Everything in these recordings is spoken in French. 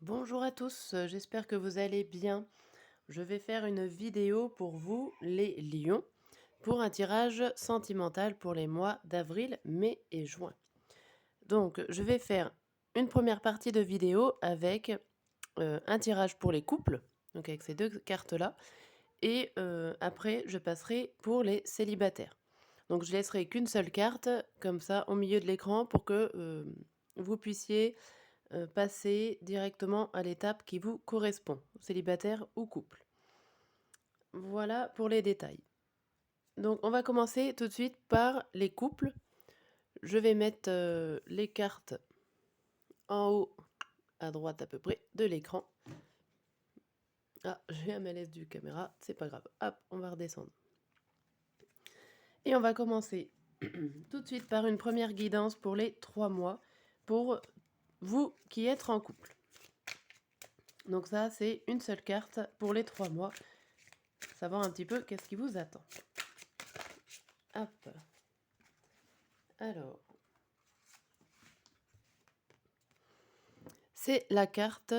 Bonjour à tous, j'espère que vous allez bien. Je vais faire une vidéo pour vous, les lions, pour un tirage sentimental pour les mois d'avril, mai et juin. Donc, je vais faire une première partie de vidéo avec un tirage pour les couples, donc avec ces deux cartes-là, et après, je passerai pour les célibataires. Donc, je laisserai qu'une seule carte, comme ça, au milieu de l'écran, pour que vous puissiez passer directement à l'étape qui vous correspond, célibataire ou couple. Voilà pour les détails. Donc on va commencer tout de suite par les couples. Je vais mettre les cartes en haut à droite à peu près de l'écran. Ah, j'ai un malaise du caméra, c'est pas grave. Hop, on va redescendre. Et on va commencer tout de suite par une première guidance pour les 3 mois pour vous qui êtes en couple. Donc ça, c'est une seule carte pour les 3 mois. Savoir un petit peu qu'est-ce qui vous attend. Hop. Alors, c'est la carte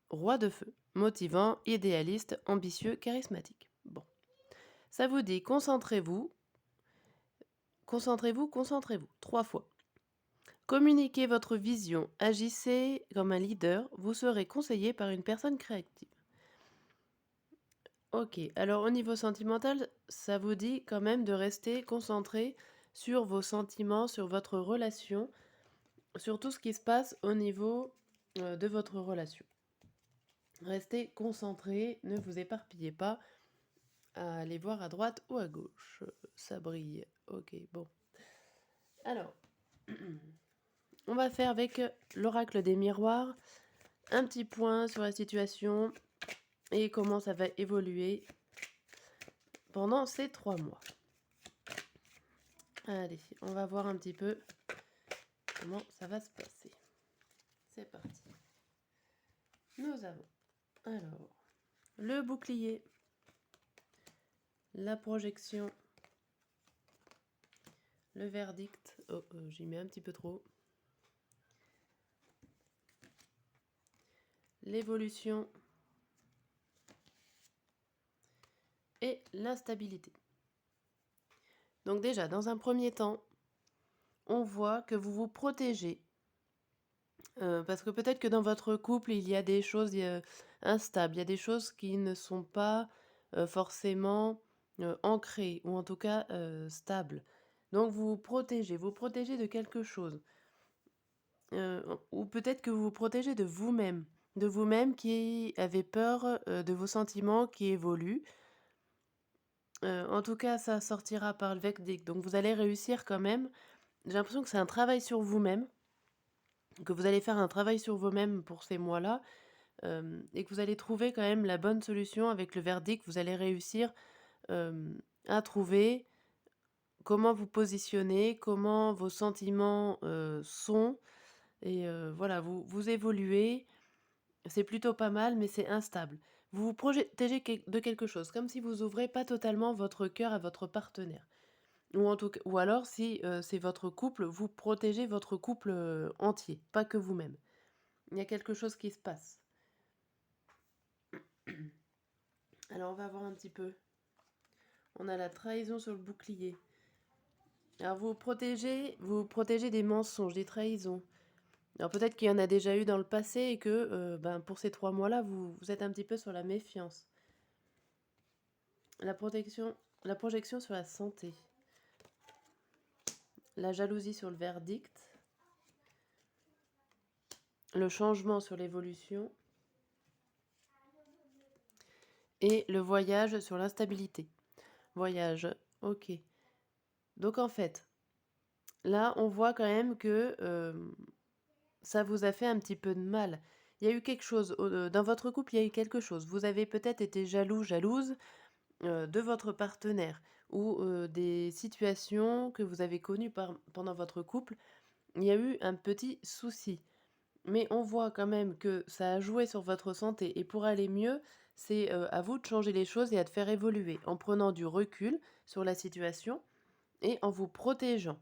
Roi de feu, motivant, idéaliste, ambitieux, charismatique. Bon, ça vous dit concentrez-vous, concentrez-vous, concentrez-vous, 3 fois. Communiquez votre vision, agissez comme un leader, vous serez conseillé par une personne créative. Ok, alors au niveau sentimental, ça vous dit quand même de rester concentré sur vos sentiments, sur votre relation, sur tout ce qui se passe au niveau de votre relation. Restez concentré, ne vous éparpillez pas à aller voir à droite ou à gauche. Ça brille. Ok, bon. Alors, on va faire avec l'oracle des miroirs un petit point sur la situation et comment ça va évoluer pendant ces 3 mois. Allez, on va voir un petit peu comment ça va se passer. C'est parti. Nous avons alors le bouclier, la projection, le verdict. Oh, j'y mets un petit peu trop. L'évolution et l'instabilité. Donc déjà, dans un premier temps, on voit que vous vous protégez. Parce que peut-être que dans votre couple, il y a des choses instables, il y a des choses qui ne sont pas forcément ancrées, ou en tout cas stables. Donc vous protégez de quelque chose. Ou peut-être que vous vous protégez de vous-même qui avez peur de vos sentiments qui évoluent. En tout cas, ça sortira par le verdict. Donc vous allez réussir quand même. J'ai l'impression que c'est un travail sur vous-même, que vous allez faire un travail sur vous-même pour ces mois-là, et que vous allez trouver quand même la bonne solution avec le verdict. Vous allez réussir à trouver comment vous positionner, comment vos sentiments sont, et voilà, vous évoluez. C'est plutôt pas mal, mais c'est instable. Vous vous protégez de quelque chose, comme si vous ouvrez pas totalement votre cœur à votre partenaire. Ou en tout cas, ou alors si, c'est votre couple, vous protégez votre couple, entier, pas que vous-même. Il y a quelque chose qui se passe. Alors on va voir un petit peu. On a la trahison sur le bouclier. Alors vous protégez des mensonges, des trahisons. Alors peut-être qu'il y en a déjà eu dans le passé et que, pour ces 3 mois-là, vous êtes un petit peu sur la méfiance. La projection sur la santé. La jalousie sur le verdict. Le changement sur l'évolution. Et le voyage sur l'instabilité. Voyage, ok. Donc en fait, là, on voit quand même que ça vous a fait un petit peu de mal. Il y a eu quelque chose, dans votre couple, il y a eu quelque chose. Vous avez peut-être été jaloux, jalouse de votre partenaire ou des situations que vous avez connues pendant votre couple. Il y a eu un petit souci. Mais on voit quand même que ça a joué sur votre santé et pour aller mieux, c'est, à vous de changer les choses et à de faire évoluer en prenant du recul sur la situation et en vous protégeant.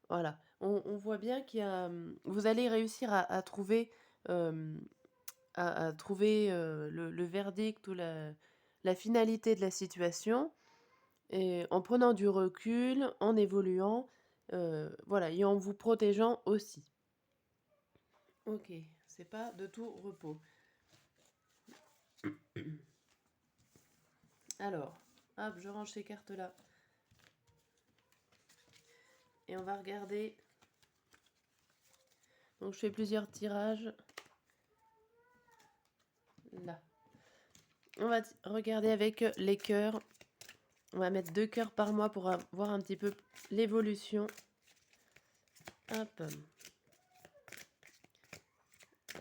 Voilà. On voit bien qu'il y a, vous allez réussir à trouver, hem, à trouver le verdict ou la finalité de la situation, et en prenant du recul, en évoluant, voilà, et en vous protégeant aussi. Ok, c'est pas de tout repos. Alors, hop, je range ces cartes-là. Et on va regarder. Donc je fais plusieurs tirages. Là. On va regarder avec les cœurs. On va mettre 2 cœurs par mois pour voir un petit peu l'évolution. Hop.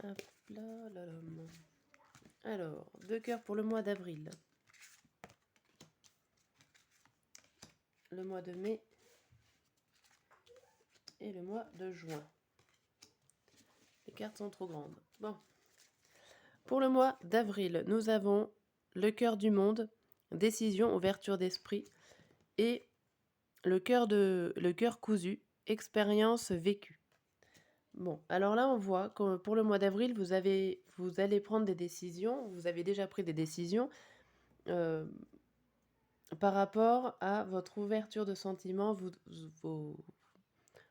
Hop là, là, là. Alors, 2 cœurs pour le mois d'avril. Le mois de mai. Et le mois de juin. Les cartes sont trop grandes. Bon. Pour le mois d'avril, nous avons le cœur du monde, décision, ouverture d'esprit, et le cœur cousu, expérience vécue. Bon, alors là, on voit que pour le mois d'avril, vous allez prendre des décisions, vous avez déjà pris des décisions par rapport à votre ouverture de sentiments,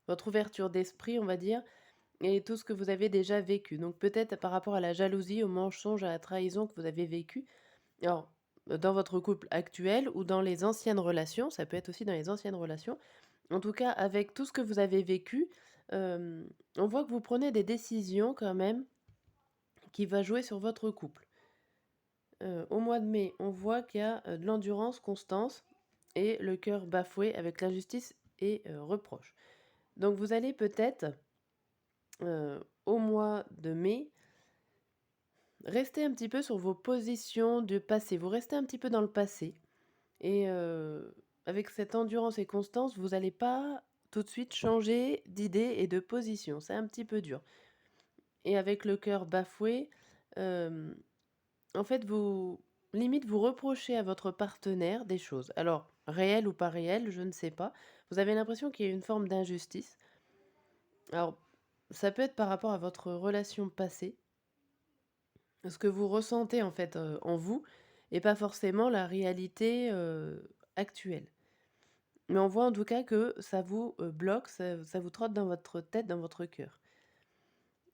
votre ouverture d'esprit, on va dire, et tout ce que vous avez déjà vécu. Donc peut-être par rapport à la jalousie, au mensonge, à la trahison que vous avez vécu. Alors, dans votre couple actuel ou dans les anciennes relations, ça peut être aussi dans les anciennes relations. En tout cas, avec tout ce que vous avez vécu, on voit que vous prenez des décisions quand même qui va jouer sur votre couple. Au mois de mai, on voit qu'il y a de l'endurance, constance et le cœur bafoué avec l'injustice et reproche. Donc vous allez peut-être, au mois de mai, rester un petit peu sur vos positions du passé. Vous restez un petit peu dans le passé. Et avec cette endurance et constance, vous n'allez pas tout de suite changer d'idée et de position. C'est un petit peu dur. Et avec le cœur bafoué, en fait, limite, vous reprochez à votre partenaire des choses. Alors, réelles ou pas réelles, je ne sais pas. Vous avez l'impression qu'il y a une forme d'injustice. Alors, ça peut être par rapport à votre relation passée, ce que vous ressentez en fait en vous, et pas forcément la réalité actuelle. Mais on voit en tout cas que ça vous bloque, ça vous trotte dans votre tête, dans votre cœur.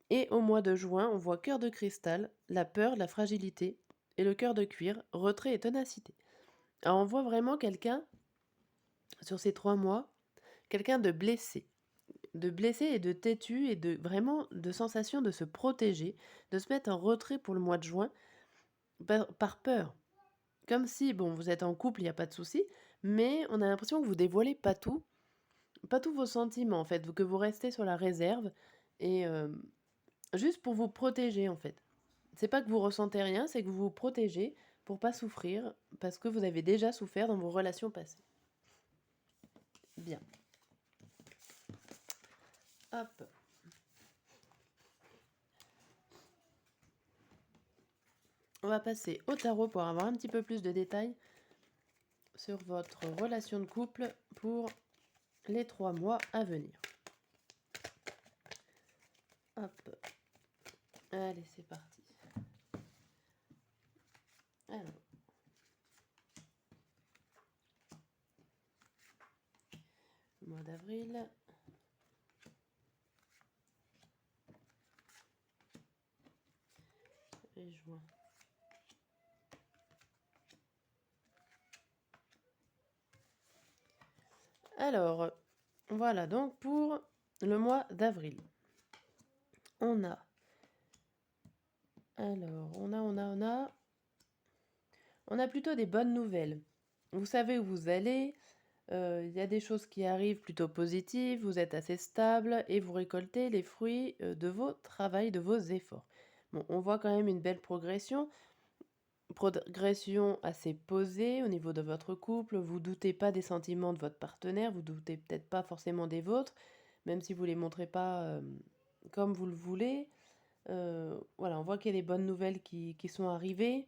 Et au mois de juin, on voit cœur de cristal, la peur, la fragilité, et le cœur de cuir, retrait et ténacité. Alors on voit vraiment quelqu'un, sur ces 3 mois, quelqu'un de blessé et de têtu, et de vraiment de sensation de se protéger, de se mettre en retrait pour le mois de juin, par peur. Comme si, bon, vous êtes en couple, il n'y a pas de souci, mais on a l'impression que vous dévoilez pas tout, pas tous vos sentiments en fait, que vous restez sur la réserve, et juste pour vous protéger en fait. C'est pas que vous ressentez rien, c'est que vous vous protégez pour pas souffrir, parce que vous avez déjà souffert dans vos relations passées. Bien. Hop. On va passer au tarot pour avoir un petit peu plus de détails sur votre relation de couple pour les 3 mois à venir. Hop. Allez, c'est parti. Alors. Mois d'avril. Et juin. Alors, voilà, donc pour le mois d'avril, on a... Alors, on a plutôt des bonnes nouvelles. Vous savez où vous allez, il y a des choses qui arrivent plutôt positives, vous êtes assez stable et vous récoltez les fruits de vos travaux, de vos efforts. Bon, on voit quand même une belle progression assez posée au niveau de votre couple. Vous doutez pas des sentiments de votre partenaire, vous doutez peut-être pas forcément des vôtres, même si vous les montrez pas comme vous le voulez. Voilà, on voit qu'il y a des bonnes nouvelles qui sont arrivées.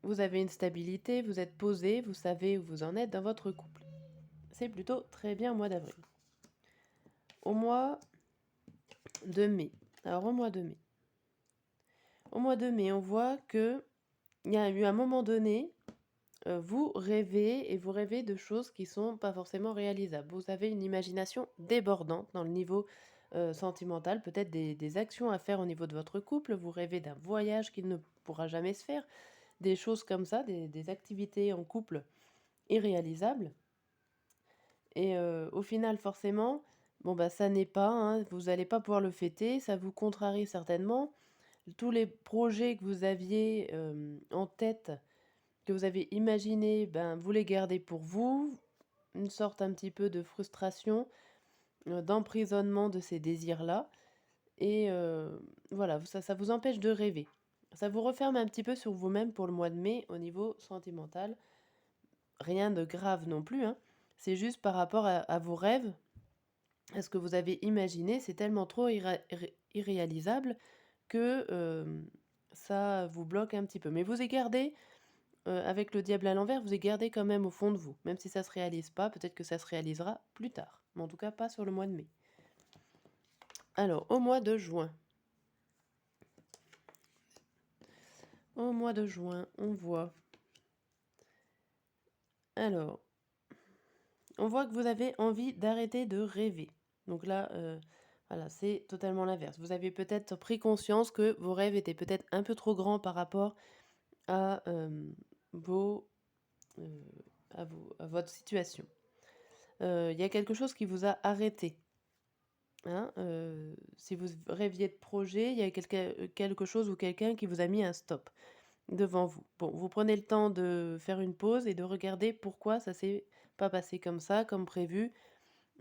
Vous avez une stabilité, vous êtes posé, vous savez où vous en êtes dans votre couple. C'est plutôt très bien au mois d'avril. Au mois de mai. Alors au mois de mai, Au mois de mai, on voit que il y a eu un moment donné, vous rêvez et vous rêvez de choses qui sont pas forcément réalisables. Vous avez une imagination débordante dans le niveau, sentimental, peut-être des actions à faire au niveau de votre couple. Vous rêvez d'un voyage qui ne pourra jamais se faire, des choses comme ça, des activités en couple irréalisables et au final, forcément, bon, bah, ça n'est pas, hein, vous allez pas pouvoir le fêter, ça vous contrarie certainement. Tous les projets que vous aviez, en tête, que vous avez imaginés, ben, vous les gardez pour vous. Une sorte un petit peu de frustration, d'emprisonnement de ces désirs-là et voilà, ça vous empêche de rêver. Ça vous referme un petit peu sur vous-même pour le mois de mai au niveau sentimental. Rien de grave non plus, hein. C'est juste par rapport à vos rêves, à ce que vous avez imaginé, c'est tellement trop irréalisable que, ça vous bloque un petit peu. Mais vous y gardez, avec le diable à l'envers, vous y gardez quand même au fond de vous. Même si ça se réalise pas, peut-être que ça se réalisera plus tard, mais en tout cas pas sur le mois de mai. Alors, au mois de juin. Au mois de juin, on voit alors, on voit que vous avez envie d'arrêter de rêver. Donc là, voilà, c'est totalement l'inverse. Vous avez peut-être pris conscience que vos rêves étaient peut-être un peu trop grands par rapport à, vos, heu, à votre situation. Il y a quelque chose qui vous a arrêté, hein, si vous rêviez de projet, il y a quelque chose ou quelqu'un qui vous a mis un stop devant vous. Bon, vous prenez le temps de faire une pause et de regarder pourquoi ça s'est pas passé comme ça, comme prévu,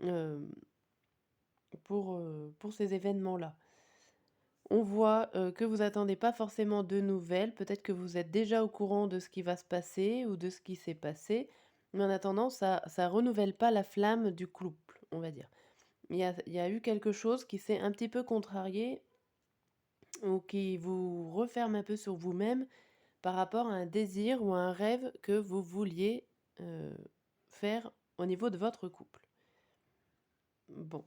hem, pour ces événements-là. On voit, que vous attendez pas forcément de nouvelles, peut-être que vous êtes déjà au courant de ce qui va se passer ou de ce qui s'est passé, mais en attendant ça renouvelle pas la flamme du couple, on va dire. Il y a eu quelque chose qui s'est un petit peu contrarié ou qui vous referme un peu sur vous-même par rapport à un désir ou à un rêve que vous vouliez, heu, faire au niveau de votre couple. Bon,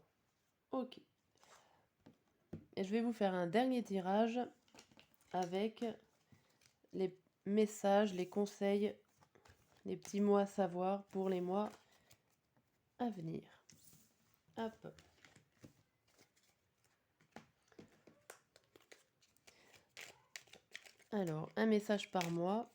OK, et je vais vous faire un dernier tirage avec les messages, les conseils, les petits mots à savoir pour les mois à venir. Hop. Alors, un message par mois.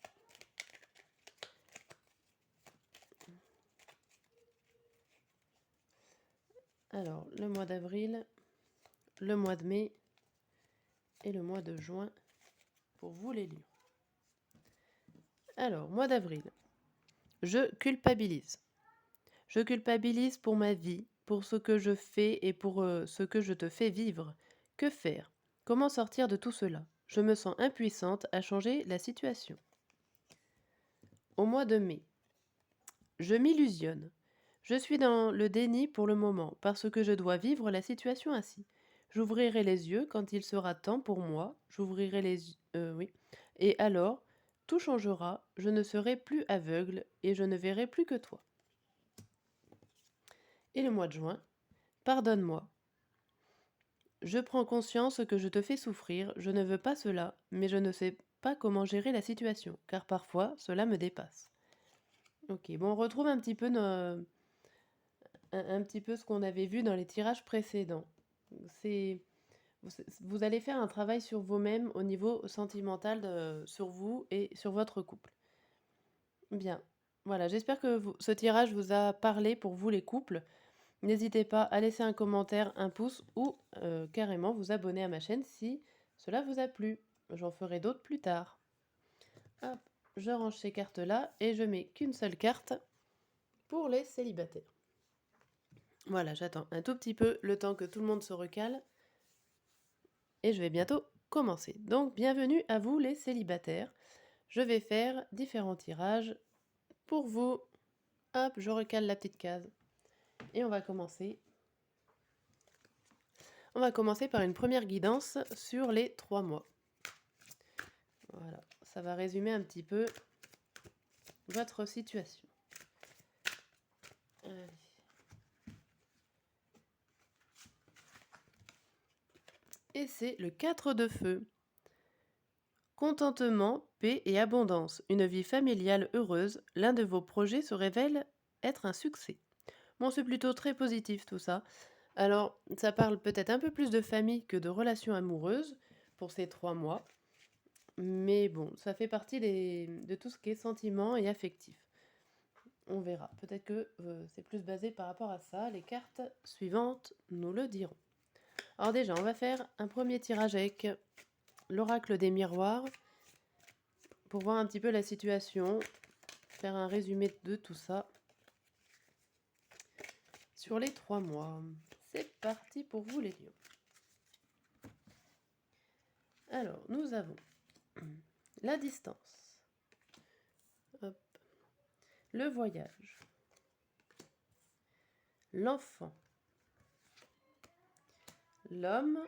Alors, le mois d'avril, le mois de mai et le mois de juin pour vous les lions. Alors, mois d'avril. Je culpabilise. Je culpabilise pour ma vie, pour ce que je fais et pour ce que je te fais vivre. Que faire? Comment sortir de tout cela? Je me sens impuissante à changer la situation. Au mois de mai. Je m'illusionne. Je suis dans le déni pour le moment, parce que je dois vivre la situation ainsi. J'ouvrirai les yeux quand il sera temps pour moi. J'ouvrirai les yeux. Oui. Et alors, tout changera. Je ne serai plus aveugle et je ne verrai plus que toi. Et le mois de juin. Pardonne-moi. Je prends conscience que je te fais souffrir. Je ne veux pas cela, mais je ne sais pas comment gérer la situation, car parfois cela me dépasse. Ok, bon, on retrouve un petit peu un petit peu ce qu'on avait vu dans les tirages précédents. C'est, vous allez faire un travail sur vous-même au niveau sentimental, sur vous et sur votre couple. Bien. Voilà, j'espère que ce tirage vous a parlé pour vous les couples. N'hésitez pas à laisser un commentaire, un pouce ou carrément vous abonner à ma chaîne si cela vous a plu. J'en ferai d'autres plus tard. Hop, je range ces cartes-là et je mets qu'une seule carte pour les célibataires. Voilà, j'attends un tout petit peu le temps que tout le monde se recale et je vais bientôt commencer. Donc, bienvenue à vous les célibataires. Je vais faire différents tirages pour vous. Hop, je recale la petite case et on va commencer. On va commencer par une première guidance sur les 3 mois. Voilà, ça va résumer un petit peu votre situation. Allez. Et c'est le 4 de feu. Contentement, paix et abondance. Une vie familiale heureuse. L'un de vos projets se révèle être un succès. Bon, c'est plutôt très positif tout ça. Alors, ça parle peut-être un peu plus de famille que de relations amoureuses pour ces 3 mois. Mais bon, ça fait partie de tout ce qui est sentiment et affectif. On verra. Peut-être que c'est plus basé par rapport à ça. Les cartes suivantes nous le diront. Alors déjà, on va faire un premier tirage avec l'oracle des miroirs pour voir un petit peu la situation, faire un résumé de tout ça sur les 3 mois. C'est parti pour vous les lions. Alors, nous avons la distance, hop, le voyage, l'enfant, l'homme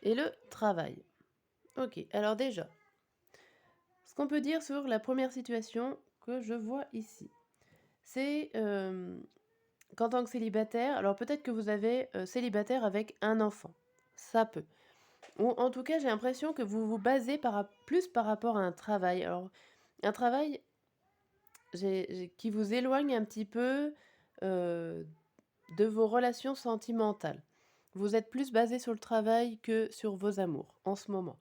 et le travail. Ok, alors déjà, ce qu'on peut dire sur la première situation que je vois ici, c'est qu'en tant que célibataire, alors peut-être que vous avez célibataire avec un enfant, ça peut. Ou en tout cas, j'ai l'impression que vous vous basez plus par rapport à un travail. Alors, un travail qui vous éloigne un petit peu euh, de vos relations sentimentales. Vous êtes plus basé sur le travail que sur vos amours en ce moment.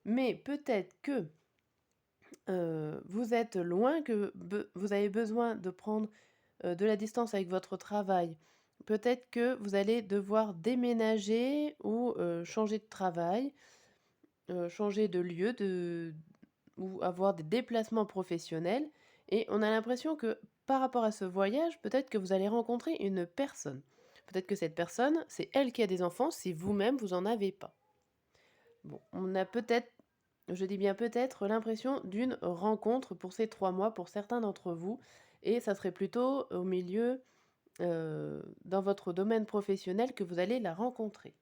Mais peut-être que vous êtes loin, que vous avez besoin de prendre de la distance avec votre travail. Peut-être que vous allez devoir déménager ou changer de travail, changer de lieu ou avoir des déplacements professionnels. Et on a l'impression que par rapport à ce voyage, peut-être que vous allez rencontrer une personne. Peut-être que cette personne, c'est elle qui a des enfants si vous-même, vous n'en avez pas. Bon, on a peut-être, je dis bien peut-être, l'impression d'une rencontre pour ces 3 mois pour certains d'entre vous. Et ça serait plutôt au milieu, dans votre domaine professionnel que vous allez la rencontrer.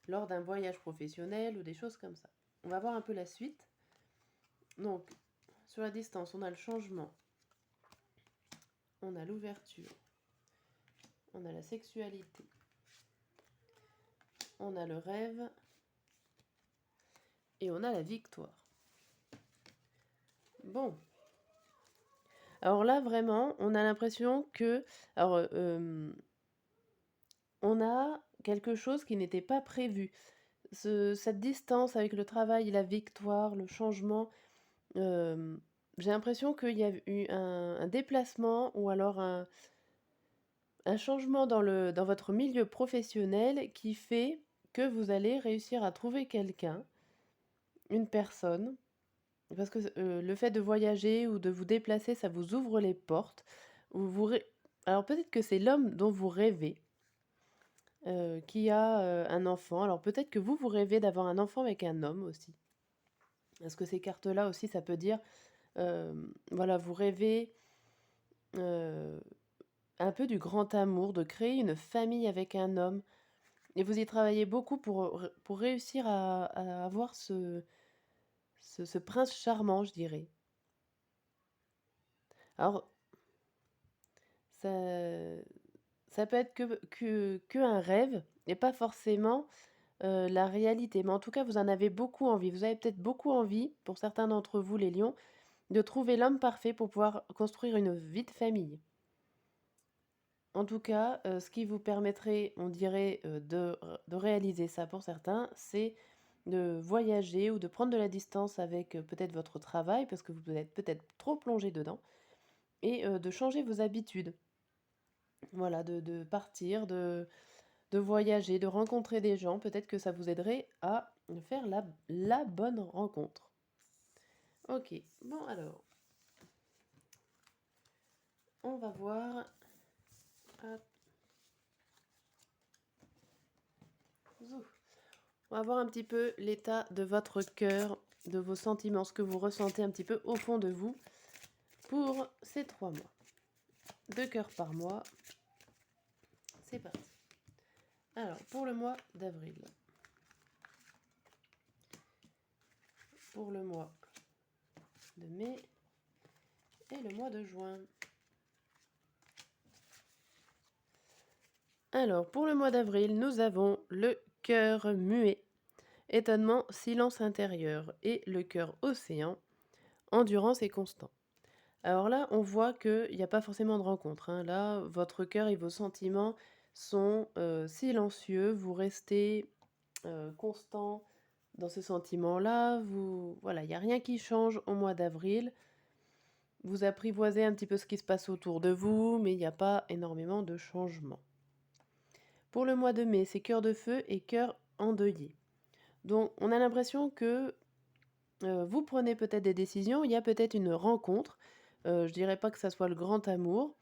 Lors d'un voyage professionnel ou des choses comme ça. On va voir un peu la suite. Donc, sur la distance, on a le changement, on a l'ouverture, on a la sexualité, on a le rêve et on a la victoire. Bon. Alors là, vraiment, on a l'impression que... Alors, on a quelque chose qui n'était pas prévu. Cette distance avec le travail, la victoire, le changement, j'ai l'impression qu'il y a eu un déplacement ou alors un changement dans votre milieu professionnel qui fait que vous allez réussir à trouver quelqu'un, une personne, parce que le fait de voyager ou de vous déplacer, ça vous ouvre les portes. Alors peut-être que c'est l'homme dont vous rêvez, qui a un enfant. Alors peut-être que vous rêvez d'avoir un enfant avec un homme aussi. Parce que ces cartes-là aussi, ça peut dire, voilà, vous rêvez un peu du grand amour, de créer une famille avec un homme. Et vous y travaillez beaucoup pour réussir à avoir ce prince charmant, je dirais. Alors, ça, ça peut être que un rêve et pas forcément la réalité. Mais en tout cas, vous en avez beaucoup envie. Vous avez peut-être beaucoup envie, pour certains d'entre vous, les lions, de trouver l'homme parfait pour pouvoir construire une vie de famille. En tout cas, ce qui vous permettrait, on dirait, de réaliser ça pour certains, c'est de voyager ou de prendre de la distance avec peut-être votre travail, parce que vous êtes peut-être trop plongé dedans, et de changer vos habitudes. Voilà, de partir, de voyager, de rencontrer des gens. Peut-être que ça vous aiderait à faire la bonne rencontre. Ok, bon alors, on va voir. Hop. Zou. On va voir un petit peu l'état de votre cœur, de vos sentiments, ce que vous ressentez un petit peu au fond de vous pour ces 3 mois. 2 cœurs par mois. C'est parti. Alors, pour le mois d'avril. Pour le mois de mai. Et le mois de juin. Alors, pour le mois d'avril, nous avons le cœur muet. étonnement, silence intérieur et le cœur océan, endurance et constant. Alors là, on voit qu'il y a pas forcément de rencontre, hein. Là, votre cœur et vos sentiments sont, silencieux, vous restez, constant dans ce sentiment-là, vous voilà, il y a rien qui change au mois d'avril. Vous apprivoisez un petit peu ce qui se passe autour de vous, mais il n'y a pas énormément de changements. Pour le mois de mai, c'est cœur de feu et cœur endeuillé. Donc on a l'impression que, vous prenez peut-être des décisions, il y a peut-être une rencontre, je dirais pas que ça soit le grand amour,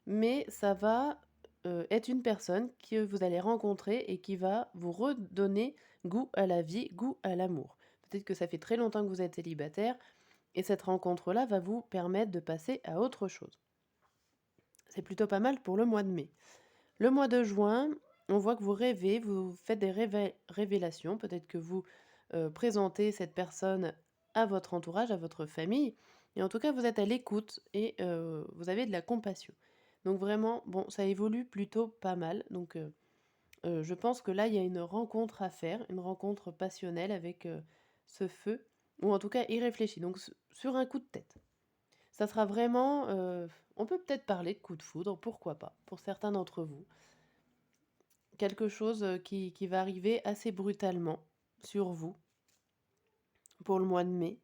mais ça va, être une personne que vous allez rencontrer et qui va vous redonner goût à la vie, goût à l'amour. Peut-être que ça fait très longtemps que vous êtes célibataire et cette rencontre-là va vous permettre de passer à autre chose. C'est plutôt pas mal pour le mois de mai. Le mois de juin, on voit que vous rêvez, vous faites des révélations, peut-être que vous, présentez cette personne à votre entourage, à votre famille et en tout cas, vous êtes à l'écoute et vous avez de la compassion. Donc vraiment, bon, ça évolue plutôt pas mal donc je pense que là, il y a une rencontre à faire, une rencontre passionnelle avec, ce feu ou en tout cas irréfléchi, donc sur un coup de tête. Ça sera vraiment, on peut peut-être parler de coup de foudre, pourquoi pas, pour certains d'entre vous. Quelque chose, qui va arriver assez brutalement sur vous pour le mois de mai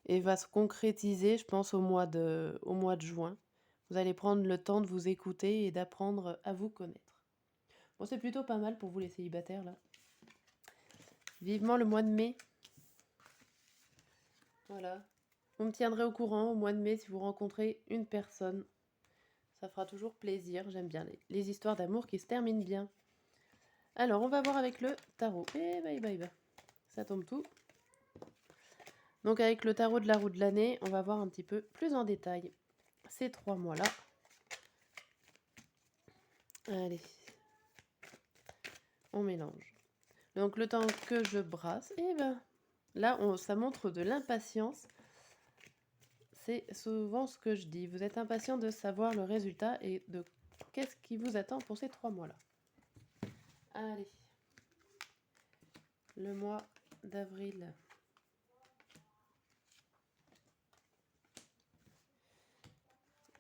et va se concrétiser, je pense, au mois de juin. Vous allez prendre le temps de vous écouter et d'apprendre à vous connaître. Bon, c'est plutôt pas mal pour vous les célibataires, là. Vivement le mois de mai. Voilà. Vous me tiendrez au courant au mois de mai si vous rencontrez une personne. Ça fera toujours plaisir. J'aime bien les histoires d'amour qui se terminent bien. Alors, on va voir avec le tarot. Eh ben, eh ben, eh ben. Ça tombe tout. Donc, avec le tarot de la roue de l'année, on va voir un petit peu plus en détail ces 3 mois-là. Allez, on mélange. Donc, le temps que je brasse, eh ben, là, ça montre de l'impatience. C'est souvent ce que je dis. Vous êtes impatient de savoir le résultat et de qu'est-ce qui vous attend pour ces 3 mois-là. Allez, le mois d'avril.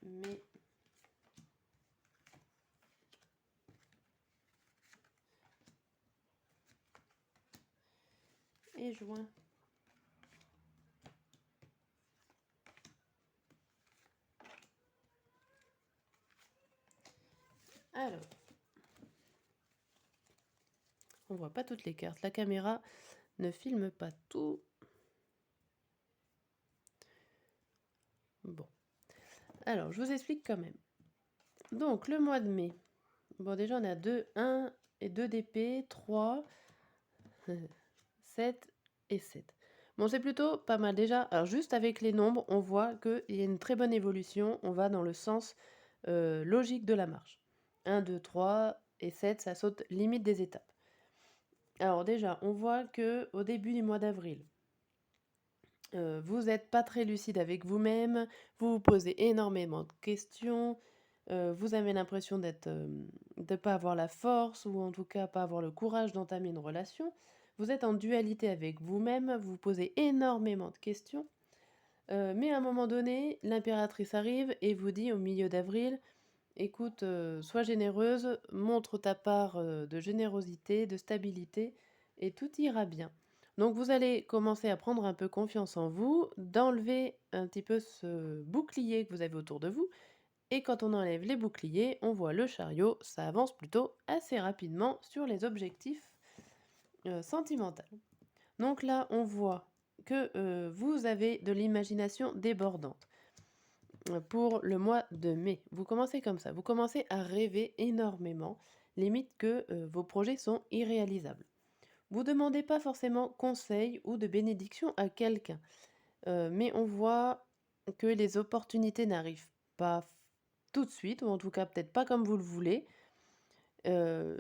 Mai. Et juin. Alors, on voit pas toutes les cartes. La caméra ne filme pas tout. Bon. Alors, je vous explique quand même. Donc, le mois de mai. Bon, déjà, on a 1 et 2 d'épée, 3, 7 et 7. Bon, c'est plutôt pas mal. Déjà, alors juste avec les nombres, on voit qu'il y a une très bonne évolution. On va dans le sens logique de la marche. 1, 2, 3 et 7, ça saute limite des étapes. Alors déjà, on voit que au début du mois d'avril, vous n'êtes pas très lucide avec vous-même, vous vous posez énormément de questions, vous avez l'impression de pas avoir la force ou en tout cas pas avoir le courage d'entamer une relation. Vous êtes en dualité avec vous-même, vous vous posez énormément de questions, mais à un moment donné, l'impératrice arrive et vous dit au milieu d'avril: «Écoute, sois généreuse, montre ta part, de générosité, de stabilité et tout ira bien». Donc vous allez commencer à prendre un peu confiance en vous, d'enlever un petit peu ce bouclier que vous avez autour de vous et quand on enlève les boucliers, on voit le chariot, ça avance plutôt assez rapidement sur les objectifs, sentimentaux. Donc là, on voit que, vous avez de l'imagination débordante pour le mois de mai. Vous commencez comme ça, vous commencez à rêver énormément, limite que vos projets sont irréalisables. Vous demandez pas forcément conseil ou de bénédiction à quelqu'un, mais on voit que les opportunités n'arrivent pas tout de suite, ou en tout cas peut-être pas comme vous le voulez. Euh,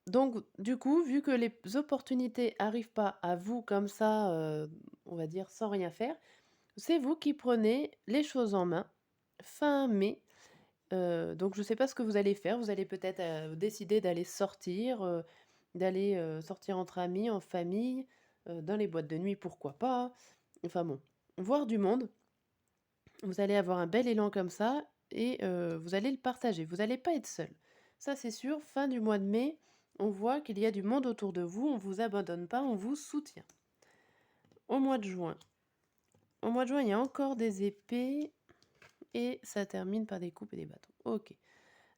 donc du coup, vu que les opportunités arrivent pas à vous comme ça, on va dire sans rien faire, c'est vous qui prenez les choses en main fin mai. Donc je ne sais pas ce que vous allez faire. Vous allez peut-être, décider d'aller sortir, d'aller sortir entre amis, en famille, dans les boîtes de nuit, pourquoi pas. Enfin bon, voir du monde. Vous allez avoir un bel élan comme ça et vous allez le partager. Vous allez pas être seul. Ça, c'est sûr. Fin du mois de mai, on voit qu'il y a du monde autour de vous. On vous abandonne pas, on vous soutient. Au mois de juin. Au mois de juin, il y a encore des épées et ça termine par des coupes et des bâtons. Ok.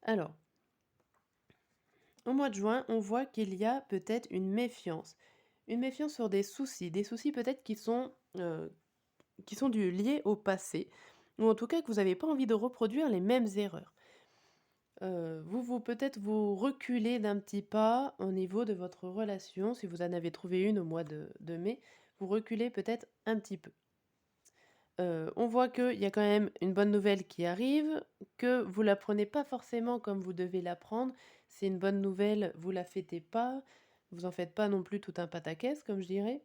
Alors, au mois de juin, on voit qu'il y a peut-être une méfiance. Une méfiance sur des soucis peut-être qui sont liés au passé, ou en tout cas que vous n'avez pas envie de reproduire les mêmes erreurs. Peut-être vous reculez d'un petit pas au niveau de votre relation, si vous en avez trouvé une au mois de mai, vous reculez peut-être un petit peu. On voit qu'il y a quand même une bonne nouvelle qui arrive, que vous la prenez pas forcément comme vous devez la prendre. C'est une bonne nouvelle, vous la fêtez pas, vous en faites pas non plus tout un pataquès, comme je dirais.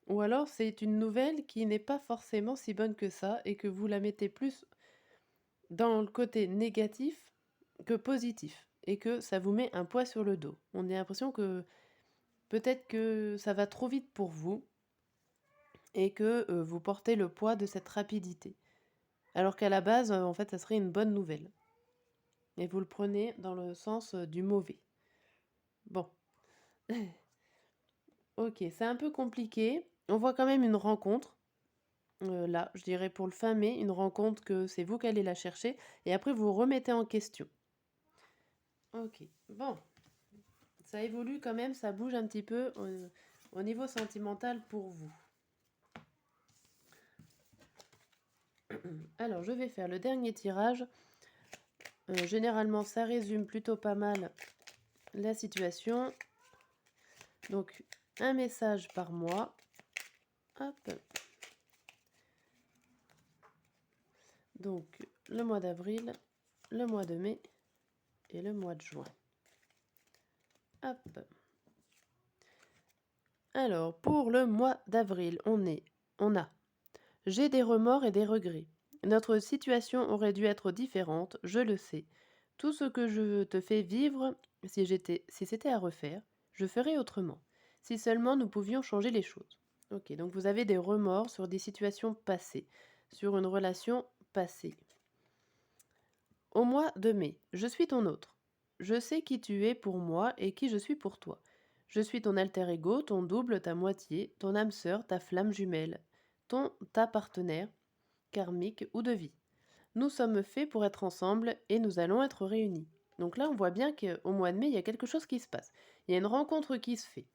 Ou alors c'est une nouvelle qui n'est pas forcément si bonne que ça et que vous la mettez plus dans le côté négatif que positif et que ça vous met un poids sur le dos. On a l'impression que peut-être que ça va trop vite pour vous et que vous portez le poids de cette rapidité. Alors qu'à la base, en fait, ça serait une bonne nouvelle. Et vous le prenez dans le sens du mauvais. Bon. Ok, c'est un peu compliqué. On voit quand même une rencontre. Là, je dirais pour le fin mai, une rencontre que c'est vous qui allez la chercher. Et après, vous remettez en question. Ok, bon. Ça évolue quand même, ça bouge un petit peu au niveau sentimental pour vous. Alors, je vais faire le dernier tirage. Généralement, ça résume plutôt pas mal la situation. Donc, un message par mois. Hop. Donc, le mois d'avril, le mois de mai et le mois de juin. Hop. Alors, pour le mois d'avril, on a j'ai des remords et des regrets. Notre situation aurait dû être différente, je le sais. Tout ce que je te fais vivre, si c'était à refaire, je ferais autrement. Si seulement nous pouvions changer les choses. Ok, donc vous avez des remords sur des situations passées, sur une relation passée. Au mois de mai, je suis ton autre. Je sais qui tu es pour moi et qui je suis pour toi. Je suis ton alter ego, ton double, ta moitié, ton âme sœur, ta flamme jumelle, ta partenaire, karmique ou de vie. Nous sommes faits pour être ensemble et nous allons être réunis. Donc là, on voit bien qu'au mois de mai, il y a quelque chose qui se passe. Il y a une rencontre qui se fait.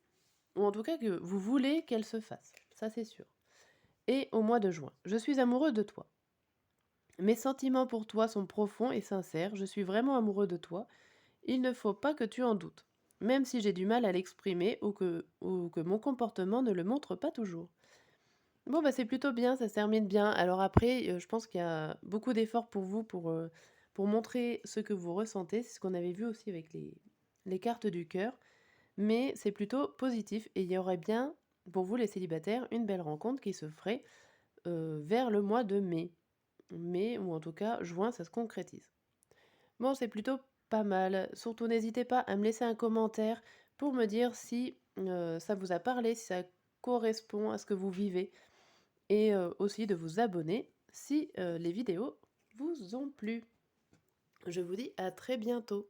Ou en tout cas que vous voulez qu'elle se fasse. Ça, c'est sûr. Et au mois de juin, je suis amoureux de toi. Mes sentiments pour toi sont profonds et sincères. Je suis vraiment amoureux de toi. Il ne faut pas que tu en doutes. Même si j'ai du mal à l'exprimer ou que mon comportement ne le montre pas toujours. Bon, bah, c'est plutôt bien, ça se termine bien. Alors après, je pense qu'il y a beaucoup d'efforts pour vous pour montrer ce que vous ressentez. C'est ce qu'on avait vu aussi avec les cartes du cœur. Mais c'est plutôt positif et il y aurait bien, pour vous les célibataires, une belle rencontre qui se ferait vers le mois de mai. Mai, ou en tout cas juin, ça se concrétise. Bon, c'est plutôt pas mal. Surtout, n'hésitez pas à me laisser un commentaire pour me dire si ça vous a parlé, si ça correspond à ce que vous vivez et aussi de vous abonner si les vidéos vous ont plu. Je vous dis à très bientôt.